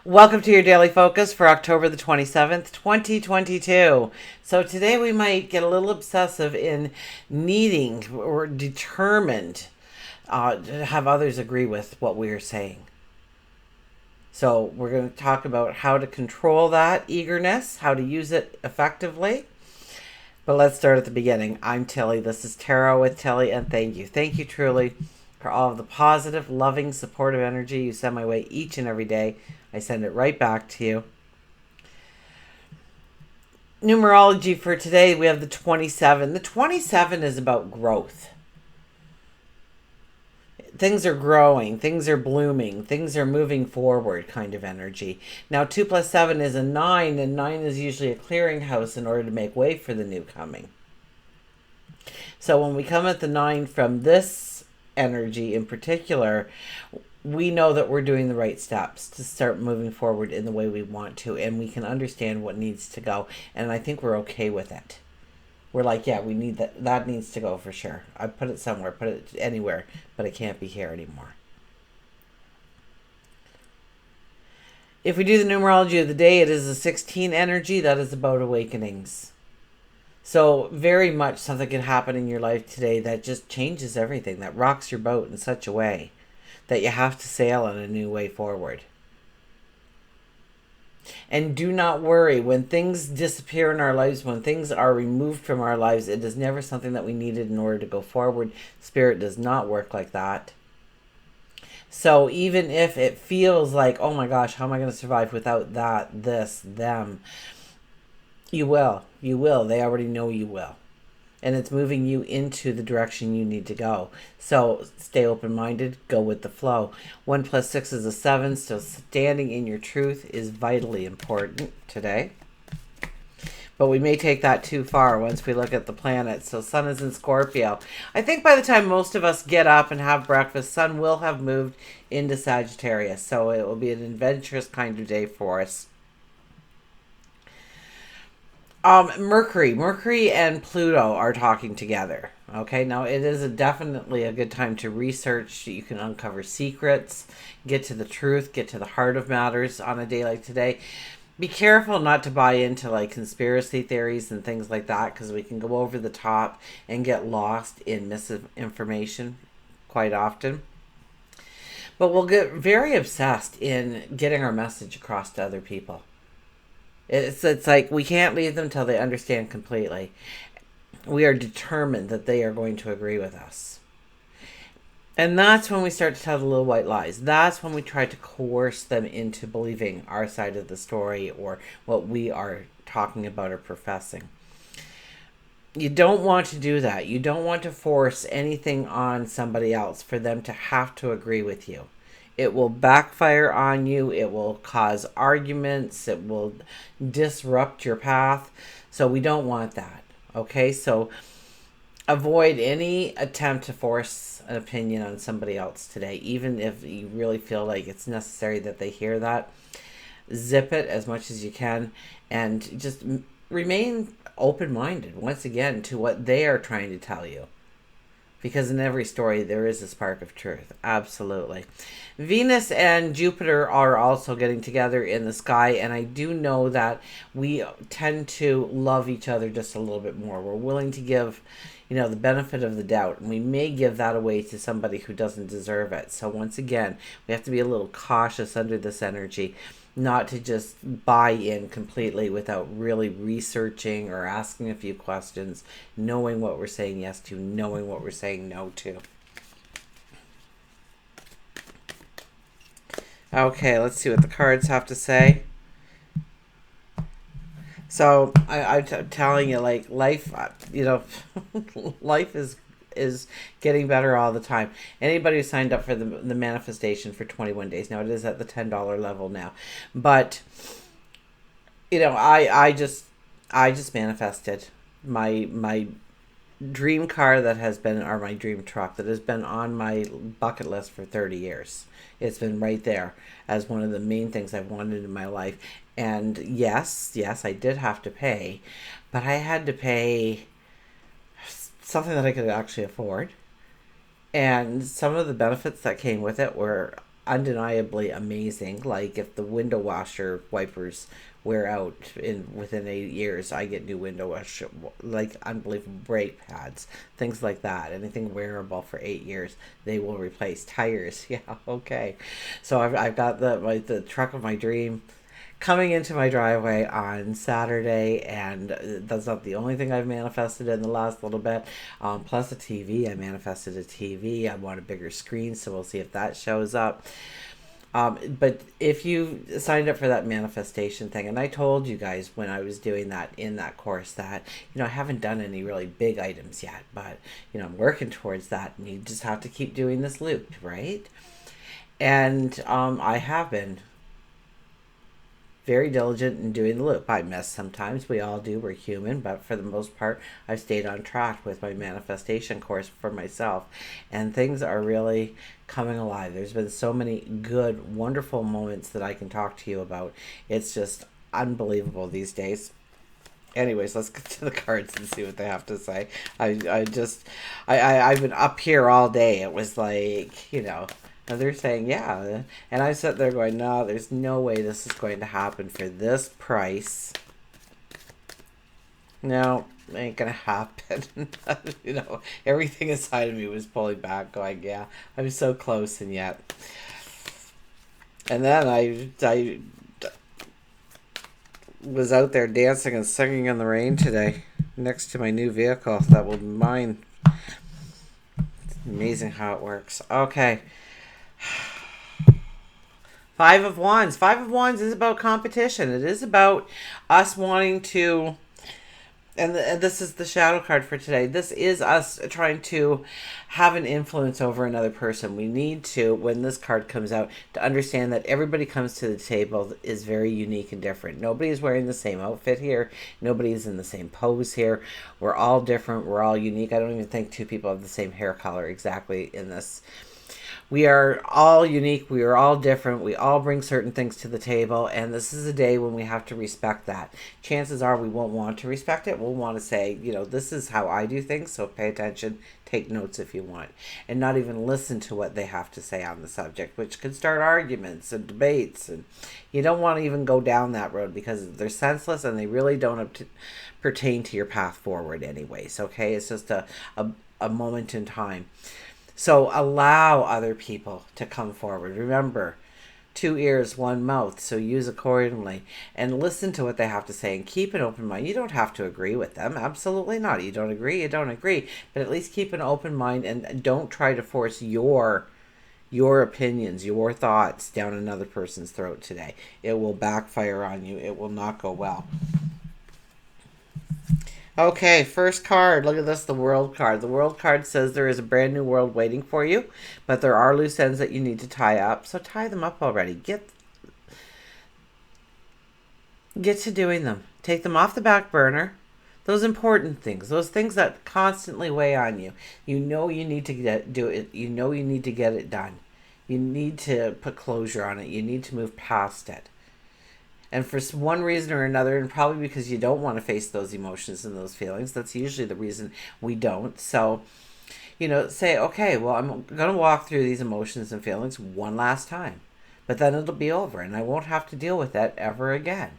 Welcome to your daily focus for October the 27th, 2022. So today we might get a little obsessive in needing or determined to have others agree with what we are saying. So we're going to talk about how to control that eagerness, how to use it effectively. But let's start at the beginning. I'm Tilly. This is Tarot with Tilly, and thank you. Thank you truly for all of the positive, loving, supportive energy you send my way each and every day. I send it right back to you. Numerology for today, we have the 27. The 27 is about growth. Things are growing, things are blooming, things are moving forward kind of energy. Now, 2 plus 7 is a 9, and 9 is usually a clearinghouse in order to make way for the new coming. So when we come at the 9 from this energy in particular, we know that we're doing the right steps to start moving forward in the way we want to, and we can understand what needs to go, and I think we're okay with it. We're like, yeah, we need that needs to go for sure. I put it somewhere, put it anywhere, but it can't be here anymore. If we do the numerology of the day, it is a 16 energy. That is about awakenings. So very much something can happen in your life today that just changes everything, that rocks your boat in such a way that you have to sail on a new way forward. And do not worry, when things disappear in our lives, when things are removed from our lives, it is never something that we needed in order to go forward. Spirit does not work like that. So even if it feels like, oh my gosh, how am I going to survive without that, this, them? You will. You will. They already know you will. And it's moving you into the direction you need to go. So stay open-minded, go with the flow. 1 plus 6 is a 7, so standing in your truth is vitally important today. But we may take that too far once we look at the planets. So Sun is in Scorpio. I think by the time most of us get up and have breakfast, Sun will have moved into Sagittarius. So it will be an adventurous kind of day for us. Mercury and Pluto are talking together. Okay, now it is definitely a good time to research. You can uncover secrets, get to the truth, get to the heart of matters on a day like today. Be careful not to buy into like conspiracy theories and things like that, because we can go over the top and get lost in misinformation quite often. But we'll get very obsessed in getting our message across to other people. It's like we can't leave them till they understand completely. We are determined that they are going to agree with us. And that's when we start to tell the little white lies. That's when we try to coerce them into believing our side of the story or what we are talking about or professing. You don't want to do that. You don't want to force anything on somebody else for them to have to agree with you. It will backfire on you. It will cause arguments. It will disrupt your path. So we don't want that. Okay, so avoid any attempt to force an opinion on somebody else today, even if you really feel like it's necessary that they hear that. Zip it as much as you can and just remain open-minded, once again, to what they are trying to tell you. Because in every story, there is a spark of truth. Absolutely. Venus and Jupiter are also getting together in the sky. And I do know that we tend to love each other just a little bit more. We're willing to give, the benefit of the doubt. And we may give that away to somebody who doesn't deserve it. So once again, we have to be a little cautious under this energy. Not to just buy in completely without really researching or asking a few questions, knowing what we're saying yes to, knowing what we're saying no to. Okay, let's see what the cards have to say. So I'm telling you, like life, life is getting better all the time. Anybody who signed up for the manifestation for 21 days, now it is at the $10 level now, but I just manifested my dream car that has been, or my dream truck that has been on my bucket list for 30 years. It's been right there as one of the main things I've wanted in my life. And yes, I did have to pay, but I had to pay something that I could actually afford. And some of the benefits that came with it were undeniably amazing. Like if the window washer wipers wear out within 8 years, I get new window washer, like unbelievable brake pads, things like that. Anything wearable for 8 years, they will replace tires. Yeah, okay. So I've got the truck of my dream coming into my driveway on Saturday, and that's not the only thing I've manifested in the last little bit. Plus a TV, I manifested a TV. I want a bigger screen, so we'll see if that shows up. But if you signed up for that manifestation thing, and I told you guys when I was doing that in that course that, I haven't done any really big items yet, but, I'm working towards that, and you just have to keep doing this loop, right? And I have been very diligent in doing the loop. I miss sometimes. We all do. We're human. But for the most part, I've stayed on track with my manifestation course for myself. And things are really coming alive. There's been so many good, wonderful moments that I can talk to you about. It's just unbelievable these days. Anyways, let's get to the cards and see what they have to say. I've been up here all day. It was like, and they're saying, yeah. And I sat there going, no, there's no way this is going to happen for this price. No, it ain't going to happen. Everything inside of me was pulling back, going, yeah, I'm so close and yet. And then I was out there dancing and singing in the rain today next to my new vehicle that will be mine. It's amazing how it works. Okay. Five of Wands. Five of Wands is about competition. It is about us wanting to, and this is the shadow card for today. This is us trying to have an influence over another person. We need to, when this card comes out, to understand that everybody comes to the table is very unique and different. Nobody is wearing the same outfit here. Nobody is in the same pose here. We're all different. We're all unique. I don't even think two people have the same hair color exactly in this. We are all unique. We are all different. We all bring certain things to the table. And this is a day when we have to respect that. Chances are we won't want to respect it. We'll want to say, this is how I do things. So pay attention. Take notes if you want. And not even listen to what they have to say on the subject, which could start arguments and debates. And you don't want to even go down that road because they're senseless and they really don't pertain to your path forward anyways. Okay? It's just a moment in time. So allow other people to come forward. Remember, 2 ears, 1 mouth, so use accordingly. And listen to what they have to say and keep an open mind. You don't have to agree with them. Absolutely not. You don't agree, you don't agree. But at least keep an open mind and don't try to force your opinions, your thoughts down another person's throat today. It will backfire on you. It will not go well. Okay, first card. Look at this, the World card. The World card says there is a brand new world waiting for you, but there are loose ends that you need to tie up. So tie them up already. Get to doing them. Take them off the back burner. Those important things, those things that constantly weigh on you. You need to do it. You need to get it done. You need to put closure on it. You need to move past it. And for one reason or another, and probably because you don't want to face those emotions and those feelings, that's usually the reason we don't. So, say, okay, well, I'm going to walk through these emotions and feelings one last time. But then it'll be over, and I won't have to deal with that ever again.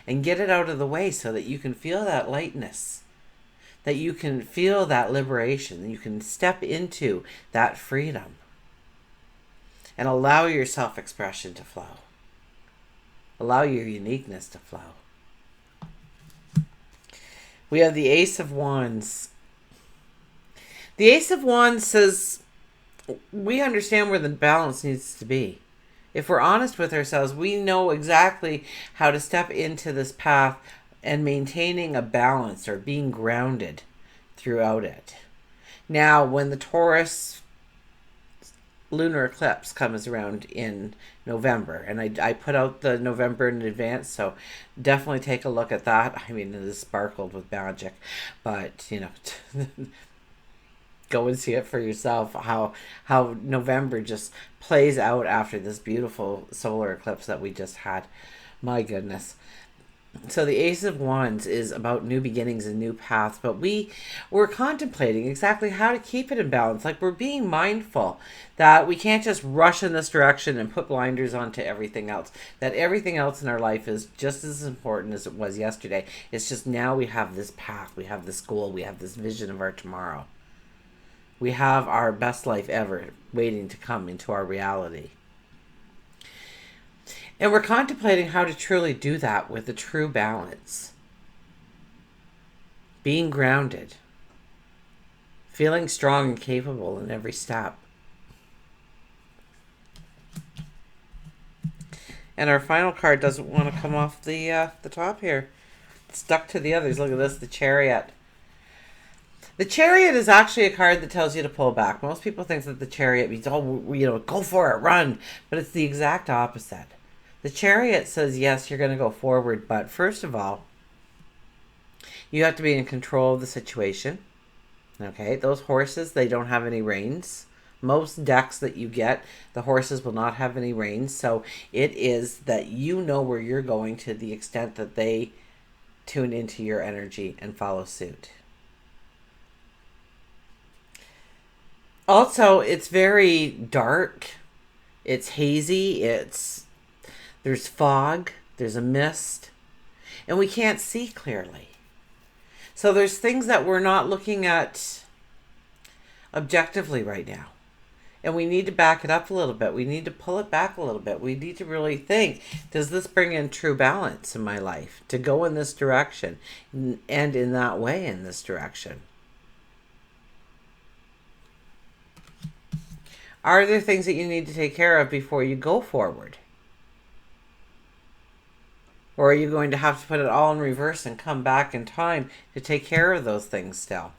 And get it out of the way so that you can feel that lightness, that you can feel that liberation, that you can step into that freedom. And allow your self-expression to flow. Allow your uniqueness to flow. We have the Ace of Wands. The Ace of Wands says we understand where the balance needs to be. If we're honest with ourselves, we know exactly how to step into this path and maintaining a balance or being grounded throughout it. Now, when the Taurus lunar eclipse comes around in November, and I put out the November in advance, so definitely take a look at that. I mean, it is sparkled with magic, but go and see it for yourself how November just plays out after this beautiful solar eclipse that we just had. My goodness. So the Ace of Wands is about new beginnings and new paths, but we're contemplating exactly how to keep it in balance. Like, we're being mindful that we can't just rush in this direction and put blinders onto everything else. That everything else in our life is just as important as it was yesterday. It's just now we have this path, we have this goal, we have this vision of our tomorrow. We have our best life ever waiting to come into our reality. And we're contemplating how to truly do that with a true balance. Being grounded. Feeling strong and capable in every step. And our final card doesn't want to come off the top here. It's stuck to the others. Look at this, the Chariot. The Chariot is actually a card that tells you to pull back. Most people think that the Chariot means, oh, go for it, run. But it's the exact opposite. The Chariot says, yes, you're going to go forward, but first of all, you have to be in control of the situation. Okay, those horses, they don't have any reins. Most decks that you get, the horses will not have any reins. So it is that you know where you're going to the extent that they tune into your energy and follow suit. Also, it's very dark. It's hazy. There's fog, there's a mist, and we can't see clearly. So there's things that we're not looking at objectively right now. And we need to back it up a little bit. We need to pull it back a little bit. We need to really think, does this bring in true balance in my life? To go in this direction and in that way in this direction. Are there things that you need to take care of before you go forward? Or are you going to have to put it all in reverse and come back in time to take care of those things still?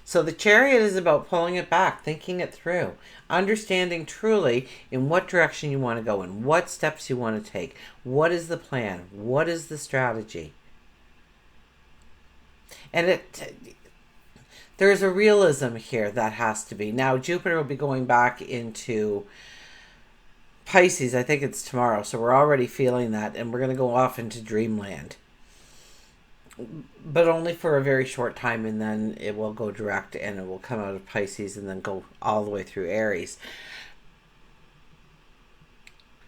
So the Chariot is about pulling it back, thinking it through, understanding truly in what direction you want to go and what steps you want to take. What is the plan? What is the strategy? And there's a realism here that has to be. Now, Jupiter will be going back into Pisces. I think it's tomorrow, so we're already feeling that, and we're going to go off into dreamland. But only for a very short time, and then it will go direct, and it will come out of Pisces and then go all the way through Aries.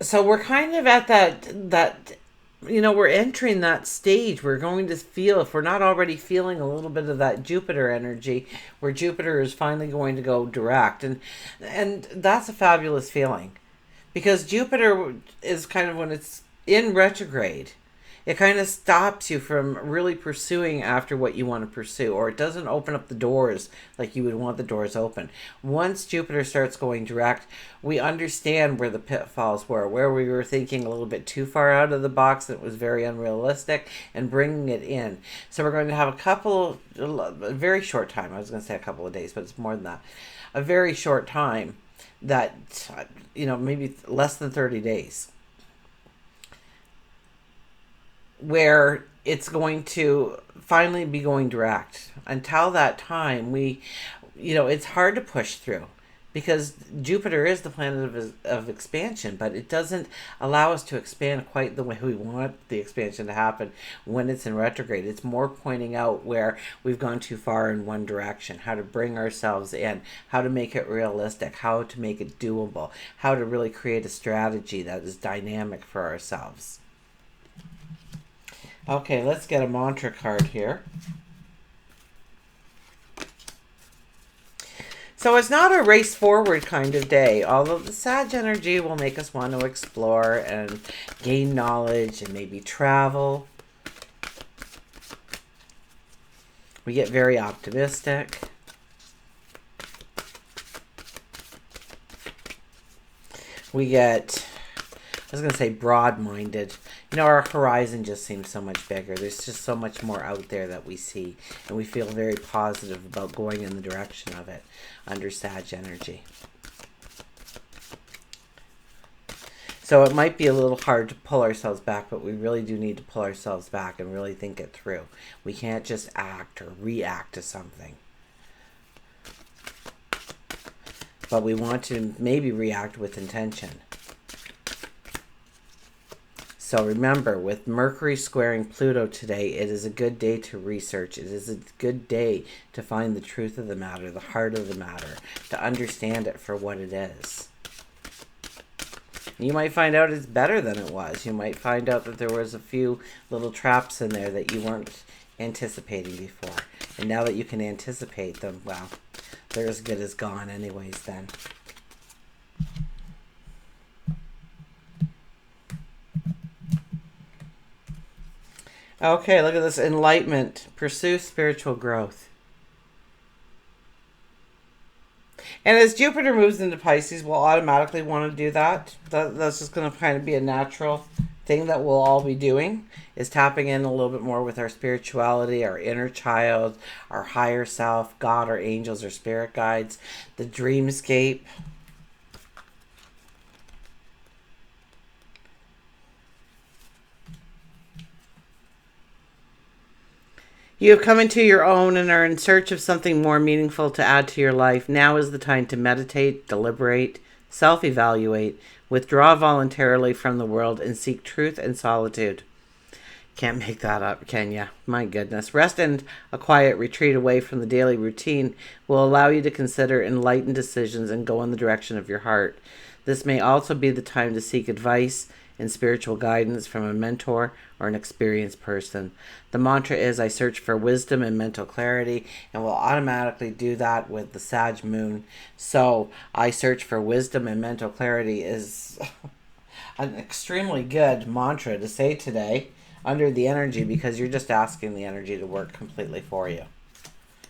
So we're kind of at that we're entering that stage. We're going to feel, if we're not already feeling a little bit of that Jupiter energy, where Jupiter is finally going to go direct. And that's a fabulous feeling. Because Jupiter is kind of, when it's in retrograde, it kind of stops you from really pursuing after what you want to pursue, or it doesn't open up the doors like you would want the doors open. Once Jupiter starts going direct, we understand where the pitfalls were, where we were thinking a little bit too far out of the box that was very unrealistic, and bringing it in. So we're going to have a very short time. I was going to say a couple of days, but it's more than that. A very short time that, maybe less than 30 days. Where it's going to finally be going direct. Until that time, it's hard to push through, because Jupiter is the planet of expansion, but it doesn't allow us to expand quite the way we want the expansion to happen when it's in retrograde. It's more pointing out where we've gone too far in one direction, how to bring ourselves in, how to make it realistic, how to make it doable, how to really create a strategy that is dynamic for ourselves. Okay, let's get a mantra card here. So it's not a race forward kind of day, although the Sag energy will make us want to explore and gain knowledge and maybe travel. We get very optimistic. We get, I was going to say broad-minded. Our horizon just seems so much bigger. There's just so much more out there that we see, and we feel very positive about going in the direction of it under Sag energy. So it might be a little hard to pull ourselves back, but we really do need to pull ourselves back and really think it through. We can't just act or react to something. But we want to maybe react with intention. So remember, with Mercury squaring Pluto today, it is a good day to research. It is a good day to find the truth of the matter, the heart of the matter, to understand it for what it is. You might find out it's better than it was. You might find out that there was a few little traps in there that you weren't anticipating before. And now that you can anticipate them, well, they're as good as gone anyways then. Okay, look at this. Enlightenment. Pursue spiritual growth. And as Jupiter moves into Pisces, we'll automatically want to do that. That's just going to kind of be a natural thing that we'll all be doing, is tapping in a little bit more with our spirituality, our inner child, our higher self, God, our angels, our spirit guides, the dreamscape. You have come into your own and are in search of something more meaningful to add to your life. Now is the time to meditate, deliberate, self-evaluate, withdraw voluntarily from the world, and seek truth and solitude. Can't make that up, can ya? My goodness. Rest and a quiet retreat away from the daily routine will allow you to consider enlightened decisions and go in the direction of your heart. This may also be the time to seek advice and spiritual guidance from a mentor or an experienced person. The mantra is, I search for wisdom and mental clarity, and we'll automatically do that with the Sag moon. So I search for wisdom and mental clarity is an extremely good mantra to say today under the energy, because you're just asking the energy to work completely for you.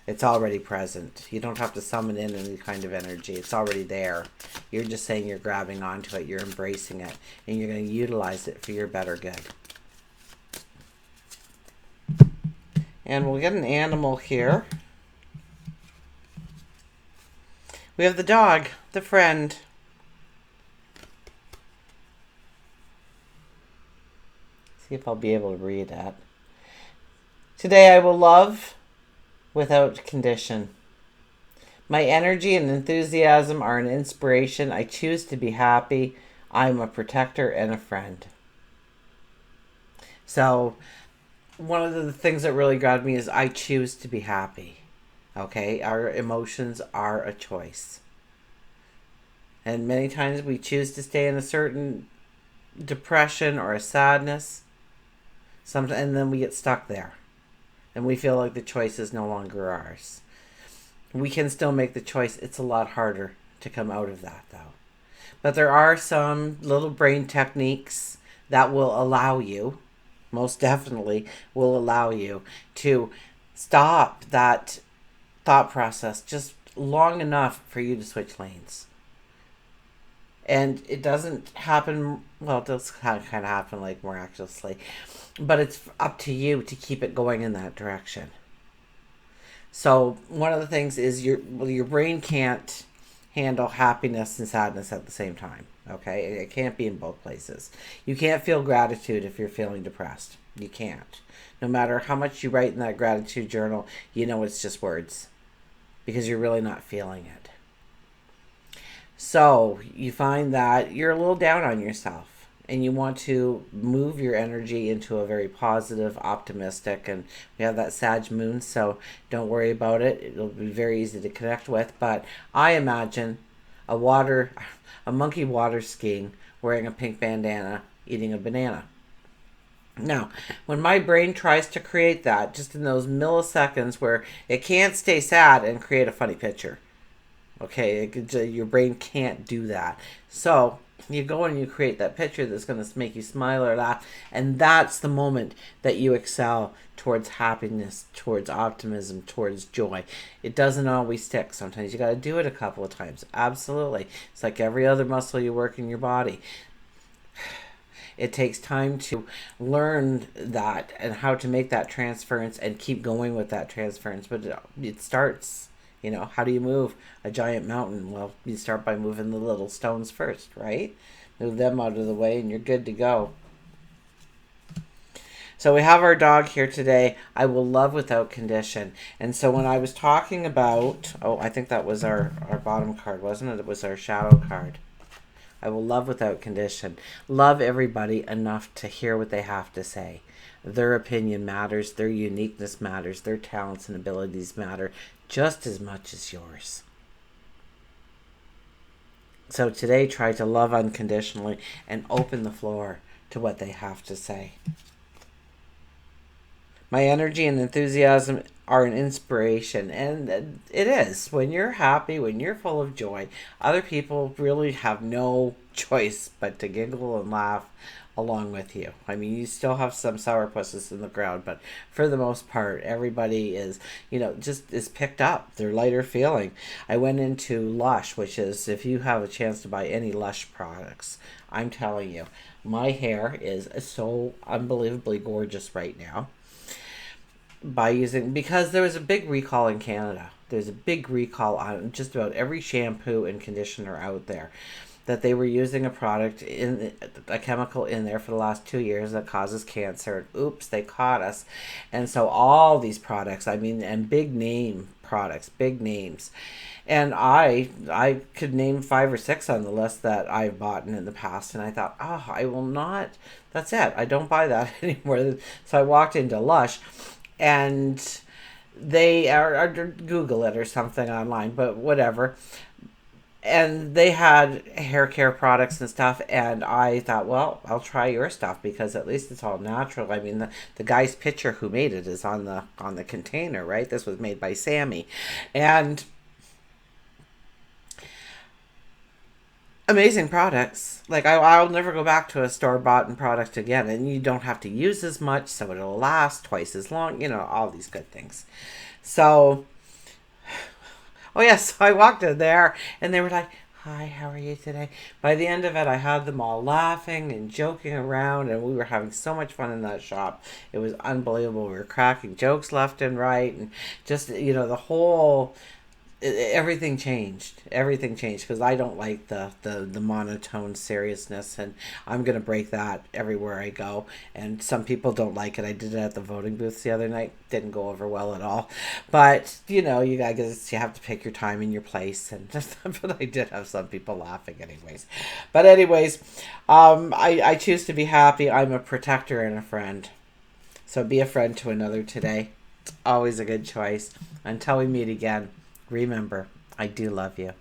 It's already present. You don't have to summon in any kind of energy. It's already there. You're just saying you're grabbing onto it, you're embracing it, and you're going to utilize it for your better good. And we'll get an animal here. We have the dog, the friend. See if I'll be able to read that. Today I will love without condition. My energy and enthusiasm are an inspiration. I choose to be happy. I'm a protector and a friend. So one of the things that really grabbed me is I choose to be happy. Okay, our emotions are a choice. And many times we choose to stay in a certain depression or a sadness. Sometimes, and then we get stuck there. And we feel like the choice is no longer ours. We can still make the choice. It's a lot harder to come out of that, though. But there are some little brain techniques that will allow you, most definitely will allow you to stop that thought process just long enough for you to switch lanes. And it doesn't happen, well, it does kind of happen like miraculously, but it's up to you to keep it going in that direction. So one of the things is your brain can't handle happiness and sadness at the same time. Okay, it can't be in both places. You can't feel gratitude if you're feeling depressed. You can't. No matter how much you write in that gratitude journal, you know it's just words, because you're really not feeling it. So you find that you're a little down on yourself and you want to move your energy into a very positive, optimistic, and we have that Sag moon, so don't worry about it. It'll be very easy to connect with. But I imagine a monkey water skiing, wearing a pink bandana, eating a banana. Now, when my brain tries to create that, just in those milliseconds where it can't stay sad and create a funny picture, okay, your brain can't do that. So you go and you create that picture that's going to make you smile or laugh, and that's the moment that you excel towards happiness, towards optimism, towards joy. It doesn't always stick. Sometimes you got to do it a couple of times. Absolutely. It's like every other muscle you work in your body. It takes time to learn that and how to make that transference and keep going with that transference. But it starts, how do you move a giant mountain? Well, you start by moving the little stones first, right? Move them out of the way and you're good to go. So we have our dog here today. I will love without condition. And so when I was talking about, I think that was our bottom card, wasn't it? It was our shadow card. I will love without condition. Love everybody enough to hear what they have to say. Their opinion matters, their uniqueness matters, their talents and abilities matter just as much as yours. So today, try to love unconditionally and open the floor to what they have to say. My energy and enthusiasm are an inspiration, and it is. When you're happy, when you're full of joy, other people really have no choice but to giggle and laugh along with you. I mean, you still have some sourpusses in the crowd, but for the most part, everybody is, just is picked up. They're lighter feeling. I went into Lush, which is, if you have a chance to buy any Lush products, I'm telling you, my hair is so unbelievably gorgeous right now because there was a big recall in Canada. There's a big recall on just about every shampoo and conditioner out there, that they were using a chemical in there for the last 2 years that causes cancer. Oops, they caught us. And so all these products, and big name products, big names. And I could name 5 or 6 on the list that I've bought in the past, and I thought, I will not. That's it. I don't buy that anymore. So I walked into Lush, and they are Google it or something online, but whatever. And they had hair care products and stuff, and I thought, well, I'll try your stuff because at least it's all natural. I mean, the guy's picture who made it is on the container, right? This was made by Sammy, and amazing products. Like I'll never go back to a store-bought product again, and you don't have to use as much, so it'll last twice as long. All these good things. So. Oh, yes, I walked in there, and they were like, hi, how are you today? By the end of it, I had them all laughing and joking around, and we were having so much fun in that shop. It was unbelievable. We were cracking jokes left and right, and just, the whole... Everything changed because I don't like the monotone seriousness, and I'm gonna break that everywhere I go. And some people don't like it. I did it at the voting booths the other night. Didn't go over well at all, but you have to pick your time and your place, and but I did have some people laughing anyways. But anyways, I choose to be happy. I'm a protector and a friend, so be a friend to another today. It's always a good choice. Until we meet again, remember, I do love you.